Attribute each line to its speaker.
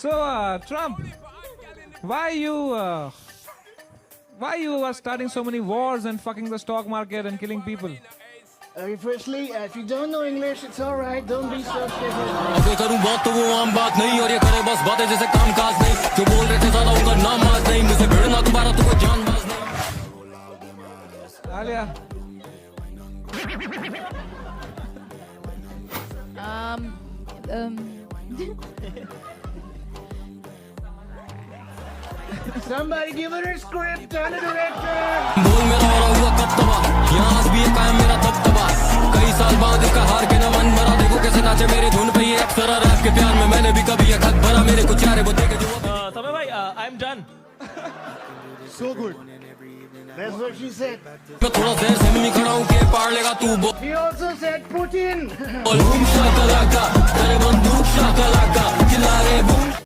Speaker 1: So, Trump, why you are starting so many wars and fucking the stock market and killing people?
Speaker 2: Firstly, if you don't know English, it's all right. Don't be so stupid.
Speaker 3: अगर करूं बात तो वो आम बात नहीं और ये करे बस बातें जैसे काम काज नहीं जो बोल रहे थे ज्यादा उनका नाम आज नहीं मुझसे भिड़ना दोबारा तो कोई जानबाज नहीं
Speaker 1: Alia,
Speaker 2: Somebody give her a script, tell the director.
Speaker 3: बोल मेरा हो हुआ कब तबाह यहाँ आज भी ये कायम मेरा दबदबा कई साल बाद इसका हार के न मन मरा देखो कैसे नाचे मेरे धुन पे ये अक्सर रैप के प्यार में मैंने भी कभी ये खत भरा मेरे कुछ यारे वो देखे जो
Speaker 4: समय भाई I am done
Speaker 2: So good. That's what she said.
Speaker 3: मैं थोड़ा देर से नहीं खड़ा हूँ के पार लेगा तू
Speaker 2: He also said Putin.
Speaker 3: बोल बूम शाका लाका तेरे बंदूक शाका लाका चिल्ला रे बूम